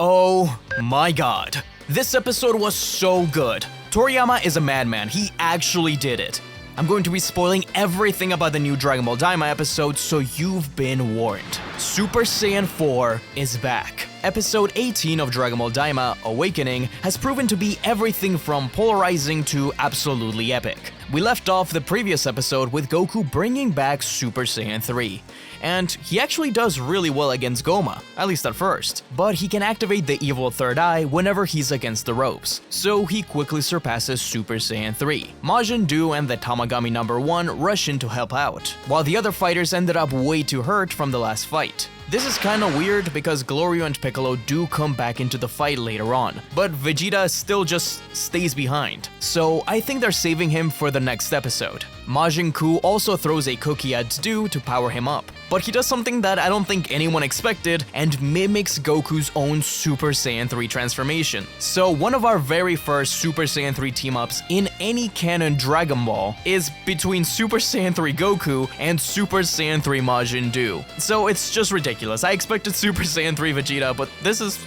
Oh my god. This episode was so good. Toriyama is a madman, he actually did it. I'm going to be spoiling everything about the new Dragon Ball Daima episode, so you've been warned. Super Saiyan 4 is back. Episode 18 of Dragon Ball Daima, Awakening, has proven to be everything from polarizing to absolutely epic. We left off the previous episode with Goku bringing back Super Saiyan 3. And he actually does really well against Goma, at least at first. But he can activate the evil third eye whenever he's against the ropes, so he quickly surpasses Super Saiyan 3. Majin Buu and the Tamagami number 1 rush in to help out, while the other fighters ended up way too hurt from the last fight. This is kinda weird because Glorio and Piccolo do come back into the fight later on, but Vegeta still just stays behind, so I think they're saving him for the next episode. Majin Buu also throws a cookie at Buu to power him up, but he does something that I don't think anyone expected and mimics Goku's own Super Saiyan 3 transformation. So one of our very first Super Saiyan 3 team-ups in any canon Dragon Ball is between Super Saiyan 3 Goku and Super Saiyan 3 Majin Buu. So it's just ridiculous. I expected Super Saiyan 3 Vegeta, but this is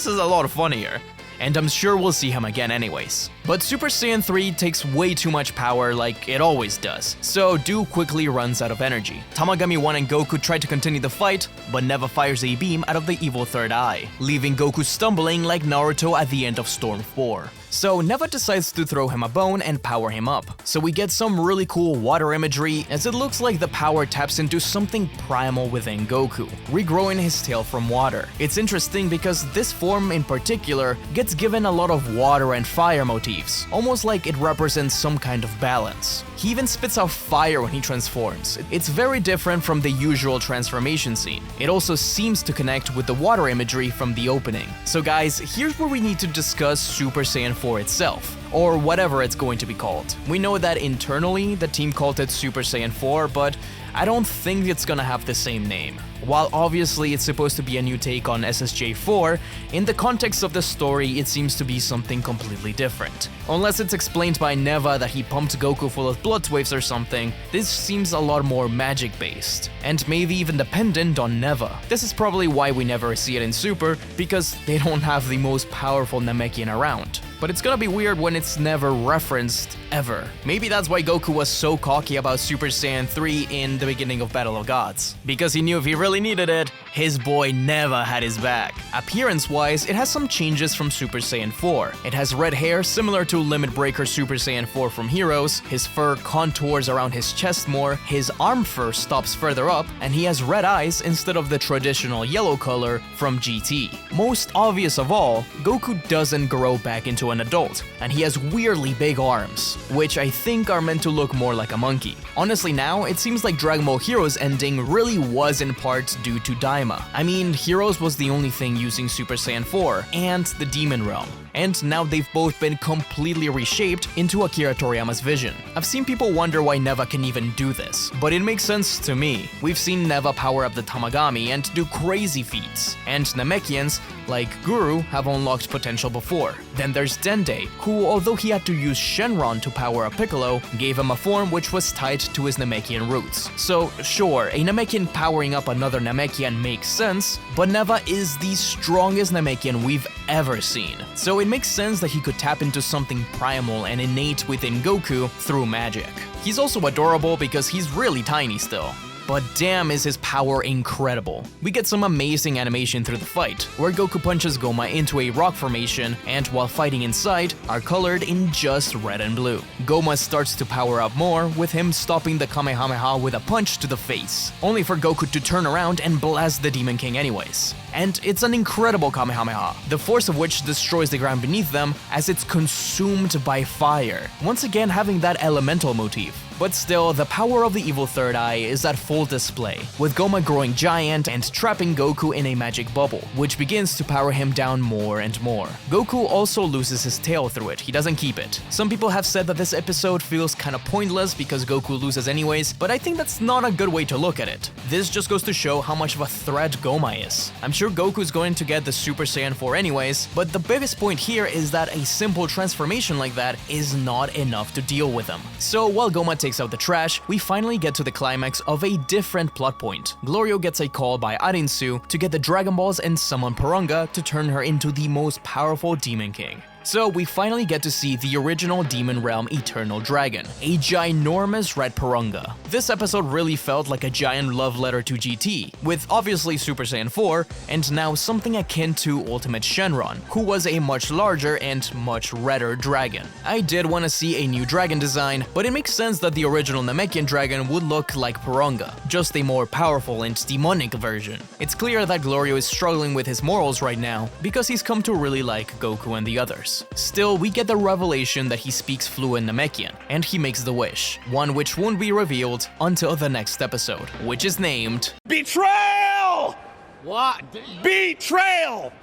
a lot of fun here. And I'm sure we'll see him again anyways. But Super Saiyan 3 takes way too much power like it always does, so Buu quickly runs out of energy. Tamagami 1 and Goku try to continue the fight, but Neva fires a beam out of the evil third eye, leaving Goku stumbling like Naruto at the end of Storm 4. So Neva decides to throw him a bone and power him up. So we get some really cool water imagery as it looks like the power taps into something primal within Goku, regrowing his tail from water. It's interesting because this form in particular gets given a lot of water and fire motifs, almost like it represents some kind of balance. He even spits out fire when he transforms. It's very different from the usual transformation scene. It also seems to connect with the water imagery from the opening. So guys, here's where we need to discuss Super Saiyan 4 itself, or whatever it's going to be called. We know that internally the team called it Super Saiyan 4, but I don't think it's gonna have the same name. While obviously it's supposed to be a new take on SSJ4, in the context of the story it seems to be something completely different. Unless it's explained by Neva that he pumped Goku full of blood waves or something, this seems a lot more magic based, and maybe even dependent on Neva. This is probably why we never see it in Super, because they don't have the most powerful Namekian around. But it's gonna be weird when it's never referenced, ever. Maybe that's why Goku was so cocky about Super Saiyan 3 in the beginning of Battle of Gods. Because he knew if he really needed it, his boy Neva had his back. Appearance-wise, it has some changes from Super Saiyan 4. It has red hair similar to Limit Breaker Super Saiyan 4 from Heroes, his fur contours around his chest more, his arm fur stops further up, and he has red eyes instead of the traditional yellow color from GT. Most obvious of all, Goku doesn't grow back into an adult, and he has weirdly big arms, which I think are meant to look more like a monkey. Honestly now, it seems like Dragon Ball Heroes ending really was in part due to Daima. I mean, Heroes was the only thing using Super Saiyan 4 and the Demon Realm, and now they've both been completely reshaped into Akira Toriyama's vision. I've seen people wonder why Neva can even do this, but it makes sense to me. We've seen Neva power up the Tamagami and do crazy feats, and Namekians, like Guru, have unlocked potential before. Then there's Dende, who, although he had to use Shenron to power up Piccolo, gave him a form which was tied to his Namekian roots. So sure, a Namekian powering up another Namekian makes sense, but Neva is the strongest Namekian we've ever seen. So it makes sense that he could tap into something primal and innate within Goku through magic. He's also adorable because he's really tiny still. But damn is his power incredible. We get some amazing animation through the fight, where Goku punches Goma into a rock formation and while fighting inside, are colored in just red and blue. Goma starts to power up more, with him stopping the Kamehameha with a punch to the face, only for Goku to turn around and blast the Demon King anyways. And it's an incredible Kamehameha, the force of which destroys the ground beneath them as it's consumed by fire, once again having that elemental motif. But still, the power of the evil third eye is at full display, with Goma growing giant and trapping Goku in a magic bubble, which begins to power him down more and more. Goku also loses his tail through it, he doesn't keep it. Some people have said that this episode feels kinda pointless because Goku loses anyways, but I think that's not a good way to look at it. This just goes to show how much of a threat Goma is. I'm Sure, Goku's going to get the Super Saiyan 4 anyways, but the biggest point here is that a simple transformation like that is not enough to deal with him. So while Goma takes out the trash, we finally get to the climax of a different plot point. Glorio gets a call by Arinsu to get the Dragon Balls and summon Porunga to turn her into the most powerful Demon King. So we finally get to see the original Demon Realm Eternal Dragon, a ginormous red Porunga. This episode really felt like a giant love letter to GT, with obviously Super Saiyan 4, and now something akin to Ultimate Shenron, who was a much larger and much redder dragon. I did want to see a new dragon design, but it makes sense that the original Namekian dragon would look like Porunga, just a more powerful and demonic version. It's clear that Glorio is struggling with his morals right now, because he's come to really like Goku and the others. Still, we get the revelation that he speaks fluent Namekian, and he makes the wish, one which won't be revealed until the next episode, which is named Betrayal! What? Betrayal!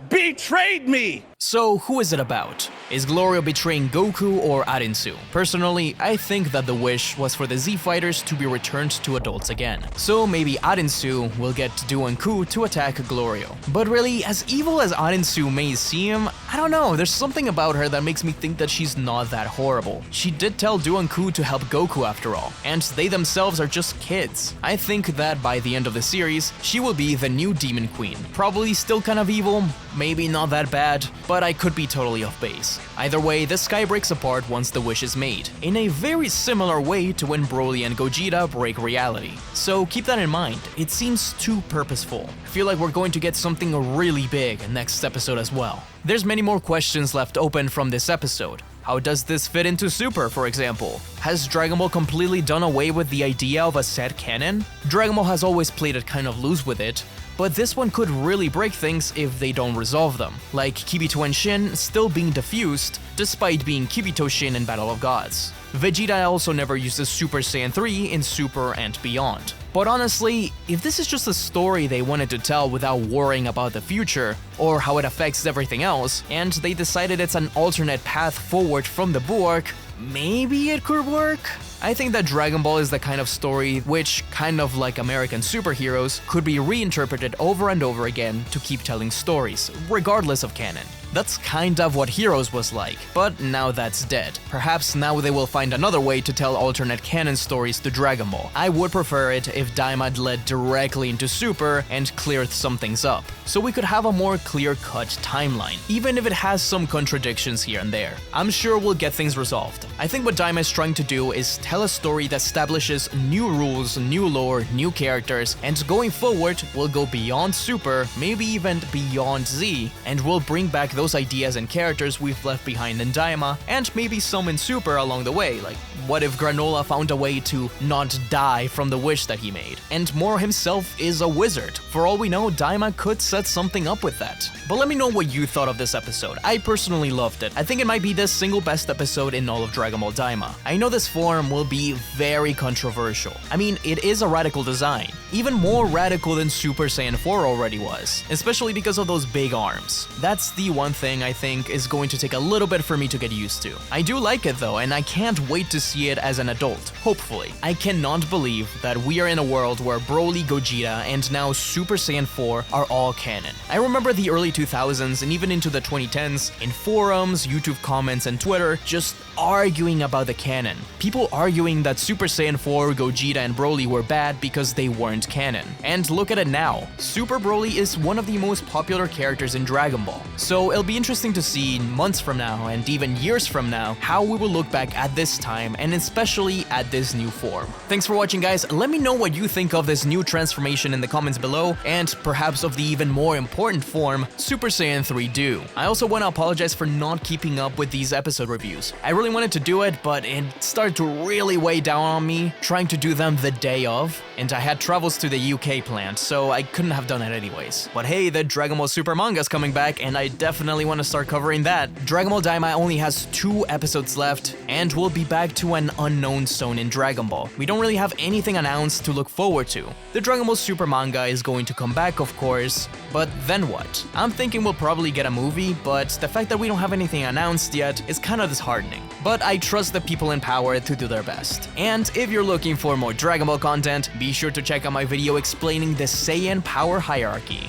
Betrayed me! So who is it about? Is Glorio betraying Goku or Arinsu? Personally, I think that the wish was for the Z Fighters to be returned to adults again. So maybe Arinsu will get Duanku to attack Glorio. But really, as evil as Arinsu may seem, I don't know, there's something about her that makes me think that she's not that horrible. She did tell Duanku to help Goku after all, and they themselves are just kids. I think that by the end of the series, she will be the new Demon Queen. Probably still kind of evil, maybe not that bad, but I could be totally off base. Either way, the sky breaks apart once the wish is made, in a very similar way to when Broly and Gogeta break reality. So keep that in mind, it seems too purposeful. I feel like we're going to get something really big next episode as well. There's many more questions left open from this episode. How does this fit into Super, for example? Has Dragon Ball completely done away with the idea of a set canon? Dragon Ball has always played it kind of loose with it, but this one could really break things if they don't resolve them, like Kibito and Shin still being diffused despite being Kibito Shin in Battle of Gods. Vegeta also never uses Super Saiyan 3 in Super and beyond. But honestly, if this is just a story they wanted to tell without worrying about the future, or how it affects everything else, and they decided it's an alternate path forward from the book, maybe it could work? I think that Dragon Ball is the kind of story which, kind of like American superheroes, could be reinterpreted over and over again to keep telling stories, regardless of canon. That's kind of what Heroes was like, but now that's dead. Perhaps now they will find another way to tell alternate canon stories to Dragon Ball. I would prefer it if Daima led directly into Super and cleared some things up, so we could have a more clear-cut timeline, even if it has some contradictions here and there. I'm sure we'll get things resolved. I think what Daima is trying to do is tell a story that establishes new rules, new lore, new characters, and going forward, we'll go beyond Super, maybe even beyond Z, and we'll bring back those ideas and characters we've left behind in Daima, and maybe some in Super along the way, like what if Granola found a way to not die from the wish that he made? And Moro himself is a wizard. For all we know, Daima could set something up with that. But let me know what you thought of this episode. I personally loved it. I think it might be the single best episode in all of Dragon Ball Daima. I know this form will be very controversial. I mean, it is a radical design, even more radical than Super Saiyan 4 already was, especially because of those big arms. That's the one thing I think is going to take a little bit for me to get used to. I do like it though, and I can't wait to see it as an adult, hopefully. I cannot believe that we are in a world where Broly, Gogeta, and now Super Saiyan 4 are all canon. I remember the early 2000s and even into the 2010s, in forums, YouTube comments, and Twitter, just arguing about the canon. People arguing that Super Saiyan 4, Gogeta, and Broly were bad because they weren't canon. And look at it now. Super Broly is one of the most popular characters in Dragon Ball. So it'll be interesting to see months from now and even years from now how we will look back at this time and especially at this new form. Thanks for watching, guys. Let me know what you think of this new transformation in the comments below, and perhaps of the even more important form, Super Saiyan 3 Do. I also want to apologize for not keeping up with these episode reviews. I really wanted to do it, but it started to really weigh down on me trying to do them the day of, and I had travels to the UK planned, so I couldn't have done it anyways. But hey, the Dragon Ball Super manga's coming back, and I definitely want to start covering that. Dragon Ball Daima only has 2 episodes left, and we'll be back to an unknown zone in Dragon Ball. We don't really have anything announced to look forward to. The Dragon Ball Super manga is going to come back, of course, but then what? I'm thinking we'll probably get a movie, but the fact that we don't have anything announced yet is kind of disheartening. but I trust the people in power to do their best. And if you're looking for more Dragon Ball content, be sure to check out my video explaining the Saiyan power hierarchy.